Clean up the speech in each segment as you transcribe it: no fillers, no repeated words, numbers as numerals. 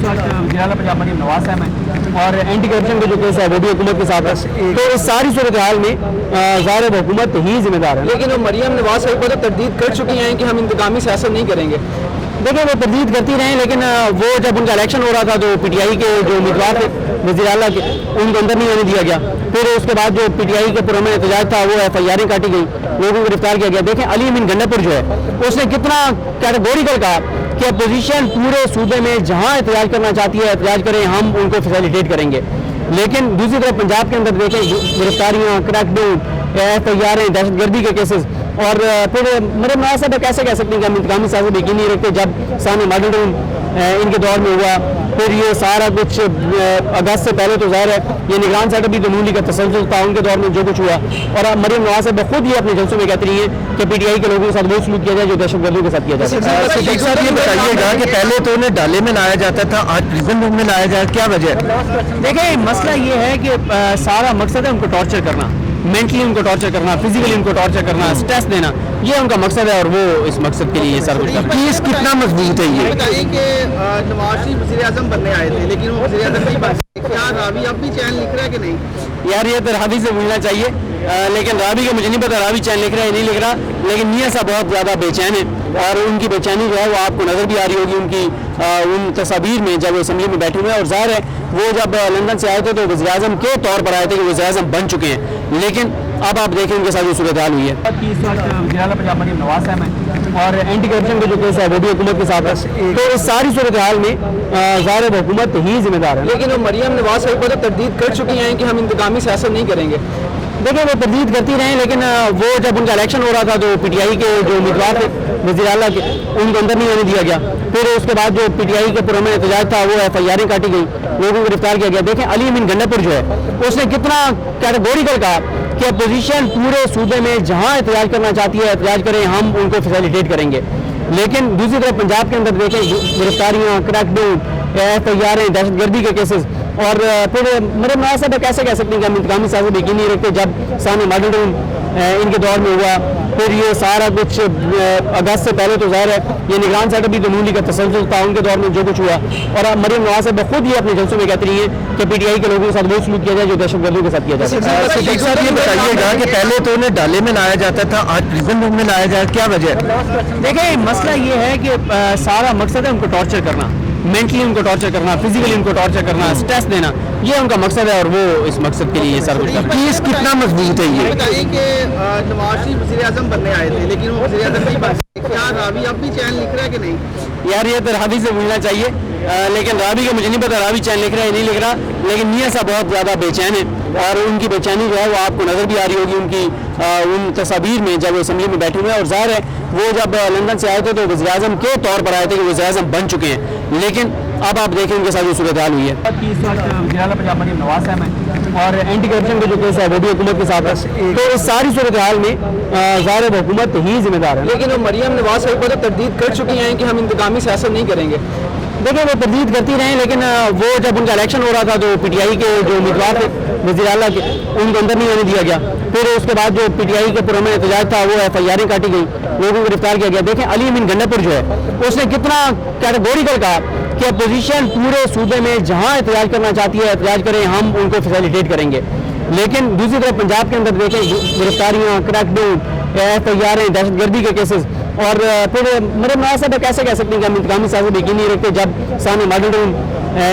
वज़ीर-ए-आला पंजाब मरीम नवाज साहब हैं और एंटी करप्शन का जो केस है वो भी हुकूमत के साथ है। तो इस सारी सूरत हाल में ज़ाहिर हुकूमत ही जिम्मेदार है। लेकिन वो मरीम नवाज साहब को तो तरदीद कर चुकी हैं कि हम इंतकामी सियासत नहीं करेंगे। देखिए वो तरदीद करती रहे, लेकिन वो जब उनका इलेक्शन हो रहा था तो पीटीआई के जो उम्मीदवार थे वज़ीर-ए-आला के, उनको अंदर नहीं आने दिया गया। फिर उसके बाद जो पीटीआई के पुरअमन एहतजाज था वो FIR काटी गई, लोगों को गिरफ्तार किया गया। देखें अली अमीन गन्नापुर जो है उसने कितना कैटेगोरिकल कहा कि अपोजिशन पूरे सूबे में जहाँ एहतजाज करना चाहती है एहतजाज करें, हम उनको फैसिलिटेट करेंगे। लेकिन दूसरी तरफ पंजाब के अंदर देखें गिरफ्तारियाँ, क्रैकडाउन, FIR, दहशतगर्दी के केसेस, और फिर मरीम नवाज साहब कैसे कह सकते हैं कि हम इंतकामी सियासत यकीन नहीं रखते जब सामने मॉडल टाउन इनके दौर में हुआ। फिर ये सारा कुछ अगस्त से पहले तो ज़ाहिर है ये निगरान सेटअप भी नून लीग का तसल्सल था उनके दौर में जो कुछ हुआ। और अब मरीम नवाज साहब खुद ही अपने जलसों में कहती रही है कि पीटीआई के लोगों के साथ वो सलूक किया जाए जो दहशतगर्दियों के साथ किया जाए। सिद्दीक साहब ये बताइएगा कि पहले तो उन्हें डाले में लाया जाता था, आज प्रिजन रूम में लाया जाए, क्या वजह है? देखिए मसला ये है कि सारा मकसद है उनको टॉर्चर करना, मेंटली उनको टॉर्चर करना, फिजिकली उनको टॉर्चर करना, स्ट्रेस देना, ये उनका मकसद है और वो इस मकसद के लिए सर कुछ करते हैं। केस कितना मजबूत है ये? बताइए कि नवाज शरीफ वज़ीर-ए-आज़म बनने आए थे लेकिन वो वज़ीर-ए-आज़म नहीं बने। क्या रावी अब भी चैन लिख रहा है कि नहीं? यार ये तो रावी से मिलना चाहिए, लेकिन रावी का मुझे नहीं पता रावी चैन लिख रहा है नहीं लिख रहा, लेकिन मियां साहब बहुत ज़्यादा बेचैन है और उनकी बेचैनी जो है वो आपको नज़र भी आ रही होगी उनकी उन तस्वीर में जब वो असम्बली में बैठे हुए हैं। और ज़ाहिर है वो जब लंदन से आए थे तो वज़ीर-ए-आज़म के तौर पर आए थे कि वज़ीर-ए-आज़म बन चुके हैं, लेकिन अब आप देखें उनके साथ जो सूरत हाल हुई है। वज़ीर-ए-आला पंजाब मरीम नवाज साहब हैं और एंटी करप्शन का जो केस है वो भी हुकूमत के साथ है। तो इस सारी सूरत हाल में ज़ाहिर हुकूमत ही जिम्मेदार है। लेकिन वो मरीम नवाज साहब को तो तरदीद कर चुकी हैं कि हम इंतकामी सियासत नहीं करेंगे। देखिए वो तरदीद करती रहे, लेकिन वो जब उनका इलेक्शन हो रहा था तो पीटीआई के जो उम्मीदवार थे वज़ीर-ए-आला के, उनको अंदर नहीं आने दिया गया। फिर उसके बाद जो पीटीआई के पुरअमन एहतजाज था वो FIR काटी गई, लोगों को गिरफ्तार किया गया। देखें अली अमीन गन्नापुर जो है उसने कितना कैटेगोरिकल कहा कि अपोजिशन पूरे सूबे में जहाँ एहतजाज करना चाहती है एहतजाज करें, हम उनको फैसिलिटेट करेंगे। लेकिन दूसरी तरफ पंजाब के अंदर देखें गिरफ्तारियाँ, क्रैकडाउन, FIR, दहशतगर्दी के केसेस, और फिर मरीम नवाज साहब कैसे कह सकते हैं कि हम इंतकामी सियासत यकीन नहीं रखते जब सामने मॉडल टाउन इनके दौर में हुआ। फिर ये सारा कुछ अगस्त से पहले तो ज़ाहिर है ये निगरान सेटअप भी नून लीग का तसल्सल था उनके दौर में जो कुछ हुआ। और अब मरीम नवाज साहब खुद ही अपने जलसों में कहती रही है कि पीटीआई के लोगों के साथ वो सलूक किया जाए जो दहशतगर्दियों के साथ किया जाए। सिद्दीक साहब ये बताइएगा कि पहले तो उन्हें डाले में लाया जाता था, आज प्रिजन रूम में लाया जाए, क्या वजह है? देखिए मसला ये है कि सारा मकसद है उनको टॉर्चर करना, मेंटली उनको टॉर्चर करना, फिजिकली उनको टॉर्चर करना, स्ट्रेस देना, ये उनका मकसद है और वो इस मकसद के लिए सर कुछ करते हैं। केस कितना मजबूत है ये? बताइए कि नवाज शरीफ वज़ीर-ए-आज़म बनने आए थे लेकिन वो वज़ीर-ए-आज़म नहीं बने। क्या रावी अब भी चैन लिख रहा है कि नहीं? यार ये तो रावी से मिलना चाहिए, लेकिन रावी का मुझे नहीं पता रावी चैन लिख रहा है नहीं लिख रहा, लेकिन मियां साहब बहुत ज़्यादा बेचैन है और उनकी बेचैनी जो है वो आपको नज़र भी आ रही होगी उनकी उन तस्वीर में जब वो असम्बली में बैठे हुए हैं। और ज़ाहिर है वो जब लंदन से आए थे तो वज़ीर-ए-आज़म के तौर पर आए थे कि वज़ीर-ए-आज़म बन चुके हैं, लेकिन अब आप देखें उनके साथ जो सूरत हाल हुई है। वज़ीर-ए-आला पंजाब मरीम नवाज साहब हैं और एंटी करप्शन का जो केस है वो भी हुकूमत के साथ है। तो इस सारी सूरत हाल में ज़ाहिर हुकूमत ही जिम्मेदार है। लेकिन वो मरीम नवाज साहब को तो तरदीद कर चुकी हैं कि हम इंतकामी सियासत नहीं करेंगे। देखिए वो तरदीद करती रहे, लेकिन वो जब उनका इलेक्शन हो रहा था तो पीटीआई के जो उम्मीदवार थे वज़ीर-ए-आला के, उनको अंदर नहीं आने दिया गया। फिर उसके बाद जो पीटीआई के पुरअमन एहतजाज था वो FIR काटी गई, लोगों को गिरफ्तार किया गया। देखें अली अमीन गन्नापुर जो है उसने कितना कैटेगोरिकल कहा कि अपोजिशन पूरे सूबे में जहाँ एहतजाज करना चाहती है एहतजाज करें, हम उनको फैसिलिटेट करेंगे। लेकिन दूसरी तरफ पंजाब के अंदर देखें गिरफ्तारियाँ, क्रैकडाउन, FIR, दहशतगर्दी के केसेस, और फिर मरीम नवाज साहब कैसे कह सकते हैं कि हम इंतकामी सियासत यकीन नहीं रखते जब सामने मॉडल टाउन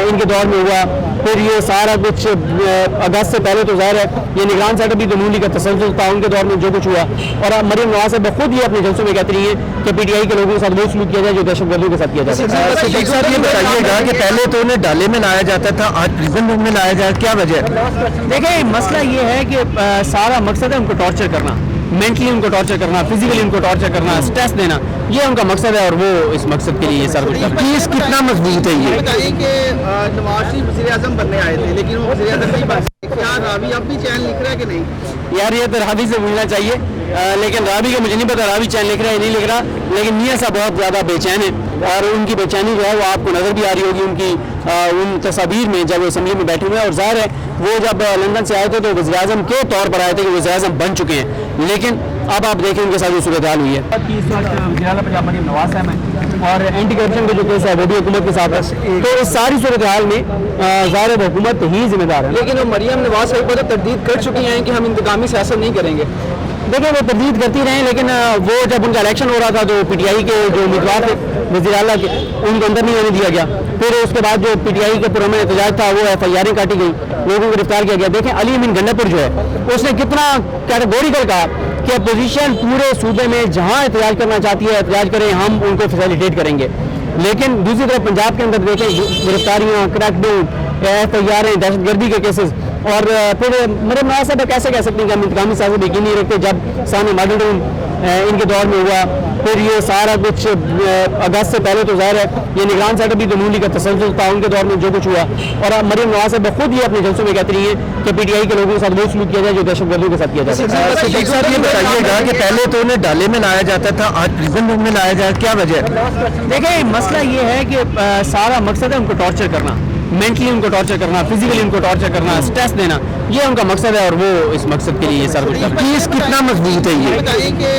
इनके दौर में हुआ। फिर ये सारा कुछ अगस्त से पहले तो ज़ाहिर है ये निगरान सेटअप भी नून लीग का तसल्सल था उनके दौर में जो कुछ हुआ। और अब मरीम नवाज साहब खुद ही अपने जलसों में कहती रही है कि पीटीआई के लोगों के साथ वो सलूक किया जाए जो दहशतगर्दियों के साथ किया जाए। सिद्दीक साहब ये बताइएगा कि पहले तो उन्हें डाले में लाया जाता था, आज प्रिजन रूम में लाया जाए, क्या वजह है? देखिए मसला ये है कि सारा मकसद है उनको टॉर्चर करना, मेंटली उनको टॉर्चर करना, फिजिकली उनको टॉर्चर करना, स्ट्रेस देना, ये उनका मकसद है और वो इस मकसद के लिए सर कुछ करते हैं। केस कितना मजबूत है ये? बताइए कि नवाज शरीफ वज़ीर-ए-आज़म बनने आए थे लेकिन वो वज़ीर-ए-आज़म नहीं बने। क्या रावी अब भी चैन लिख रहा है कि नहीं? यार ये तो रावी से मिलना चाहिए, लेकिन रावी का मुझे नहीं पता रावी चैन लिख रहा है नहीं लिख रहा, लेकिन मियां साहब बहुत ज़्यादा बेचैन है और उनकी बेचैनी जो है वो आपको नज़र भी आ रही होगी उनकी उन तस्वीर में जब वो असम्बली में बैठे हुए हैं। और ज़ाहिर है वो जब लंदन से आए थे तो वज़ीर-ए-आज़म के तौर पर आए थे कि वज़ीर-ए-आज़म बन चुके हैं, लेकिन अब आप देखें उनके साथ जो सूरत हाल हुई है कि इस वक्त वज़ीर-ए-आला पंजाब मरीम नवाज साहब हैं और एंटी करप्शन का जो केस है वो भी हुकूमत के साथ है। तो इस सारी सूरत हाल में ज़ाहिर हुकूमत ही जिम्मेदार है। लेकिन वो मरियम नवाज साहिब को तो तरदीद कर चुकी हैं कि हम इंतकामी सियासत नहीं करेंगे। देखिए वो तरदीद करती रहे, लेकिन वो जब उनका इलेक्शन हो रहा था तो पीटीआई के जो उम्मीदवार थे वज़ीर-ए-आला के, उनको अंदर नहीं आने दिया गया। फिर उसके बाद जो पीटीआई के पुरअमन एहतजाज था वो FIR काटी गई, लोगों को गिरफ्तार किया गया। देखें अली अमीन गन्नापुर जो है उसने कितना कैटेगोरिकल कहा कि अपोजिशन पूरे सूबे में जहाँ एहतजाज करना चाहती है एहतजाज करें, हम उनको फैसिलिटेट करेंगे। लेकिन दूसरी तरफ पंजाब के अंदर देखें गिरफ्तारियाँ, क्रैकडाउन, FIR, दहशतगर्दी के केसेस, और फिर मरीम नवाज साहब कैसे कह सकते हैं कि हम इंतकामी सियासत यकीन नहीं रखते जब सामने मॉडल टाउन इनके दौर में हुआ। फिर ये सारा कुछ अगस्त से पहले तो ज़ाहिर है ये निगरान सेटअप भी तमूली का तसल्सल था उनके दौर में जो कुछ हुआ। और अब मरीम नवाज साहब खुद ही अपने जलसों में कहती रही है कि पीटीआई के लोगों के साथ वो सलूक किया जाए जो दहशतगर्दियों के साथ किया जाता है। सिद्दीक साहब ये बताइएगा कि पहले तो उन्हें डाले में लाया जाता था, आज प्रिजन रूम में लाया जाए, क्या वजह है? देखिए मसला ये है कि सारा मकसद है उनको टॉर्चर करना, मेंटली उनको टॉर्चर करना, फिजिकली उनको टॉर्चर करना, स्ट्रेस देना, ये उनका मकसद है और वो इस मकसद के लिए सर कुछ करते हैं। केस कितना मजबूत है ये? बताइए कि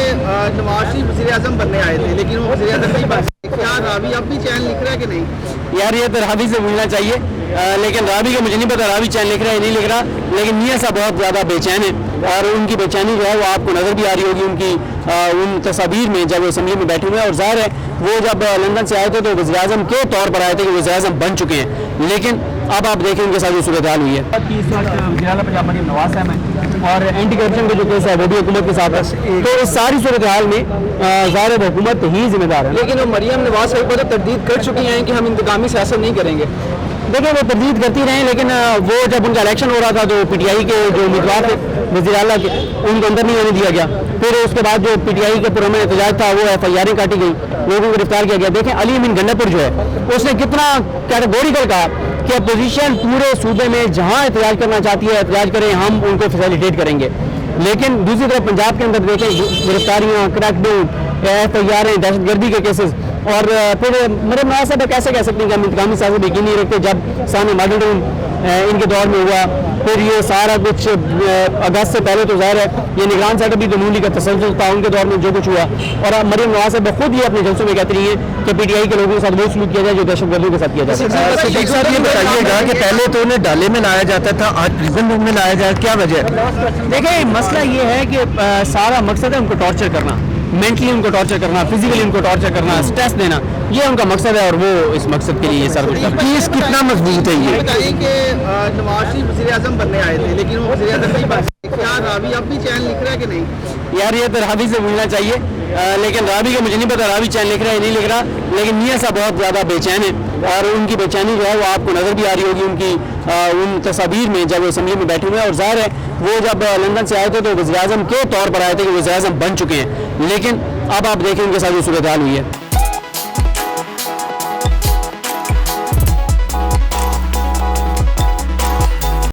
नवाज शरीफ वज़ीर-ए-आज़म बनने आए थे लेकिन वो वज़ीर-ए-आज़म नहीं बन सके। क्या रावी अब भी चैन लिख रहा है कि नहीं? यार ये तो रावी से मिलना चाहिए, लेकिन रावी का मुझे नहीं पता रावी चैन लिख रहा है नहीं लिख रहा, लेकिन मियां साहब बहुत ज़्यादा बेचैन है और उनकी बेचैनी जो है वो आपको नज़र भी आ रही होगी उनकी उन तस्वीर में जब वो असम्बली में बैठे हुए हैं। और ज़ाहिर है वो जब लंदन से आए थे तो वज़ीर-ए-आज़म के तौर पर आए थे कि वज़ीर-ए-आज़म बन चुके हैं, लेकिन अब आप देखें उनके साथ जो सूरत हाल हुई है कि इस वक्त वज़ीर-ए-आला पंजाब मरीम नवाज साहब हैं और एंटी करप्शन का जो केस है वो भी हुकूमत के साथ है। तो इस सारी सूरत हाल में ज़ाहिर हुकूमत ही जिम्मेदार है। लेकिन वो मरियम नवाज साहिब को तो तरदीद कर चुकी हैं कि हम इंतकामी सियासत नहीं करेंगे। देखिए वो तरदीद करती रहे, लेकिन वो जब उनका इलेक्शन हो रहा था तो पीटीआई के जो उम्मीदवार थे वज़ीर-ए-आला के, उनको अंदर नहीं आने दिया गया। फिर उसके बाद जो पीटीआई के पुरअमन एहतजाज था वो FIR काटी गई, लोगों को गिरफ्तार किया गया। देखें अली अमीन गन्नापुर जो है उसने कितना कैटेगोरिकल कहा कि अपोजिशन पूरे सूबे में जहाँ एहतजाज करना चाहती है एहतजाज करें, हम उनको फैसिलिटेट करेंगे। लेकिन दूसरी तरफ पंजाब के अंदर देखें गिरफ्तारियाँ, क्रैकडाउन, FIR, दहशतगर्दी के केसेस, और फिर मरीम नवाज साहब कैसे कह सकते हैं कि हम इंतकामी सियासत यकीन नहीं रखते जब सामने मॉडल टाउन इनके दौर में हुआ। फिर ये सारा कुछ अगस्त से पहले तो ज़ाहिर है ये निगरान सेटअप भी तमूली का तसल्सल था उनके दौर में जो कुछ हुआ। और अब मरीम नवाज साहब खुद ही अपने जलसों में कहती रही है कि पीटीआई के लोगों के साथ वो सलूक किया जाए जो दहशतगर्दियों के साथ किया जाता है। सिद्दीक साहब ये बताइएगा कि पहले तो उन्हें डाले में लाया जाता था, आज प्रिजन रूम में लाया जाए, क्या वजह है? देखिए मसला ये है कि सारा मकसद है उनको टॉर्चर करना, मेंटली उनको टॉर्चर करना, फिजिकली उनको टॉर्चर करना, स्ट्रेस देना, ये उनका मकसद है और वो इस मकसद के लिए सर कुछ करते हैं। केस कितना मजबूत है ये? बताइए कि नवाज शरीफ वज़ीर-ए-आज़म बनने आए थे लेकिन वो वज़ीर-ए-आज़म नहीं बन सके। क्या रावी अब भी चैन लिख रहा है कि नहीं? यार ये तो रावी से मिलना चाहिए, लेकिन रावी का मुझे नहीं पता रावी चैन लिख रहा है नहीं लिख रहा, लेकिन मियां साहब बहुत ज़्यादा बेचैन है और उनकी बेचैनी जो है वो आपको नज़र भी आ रही होगी उनकी उन तस्वीर में जब वो असम्बली में बैठे हुए हैं। और ज़ाहिर है वो जब लंदन से आए थे तो वज़ीर-ए-आज़म के तौर पर आए थे कि वज़ीर-ए-आज़म बन चुके हैं, लेकिन अब आप देखें उनके साथ जो सूरत हाल हुई है।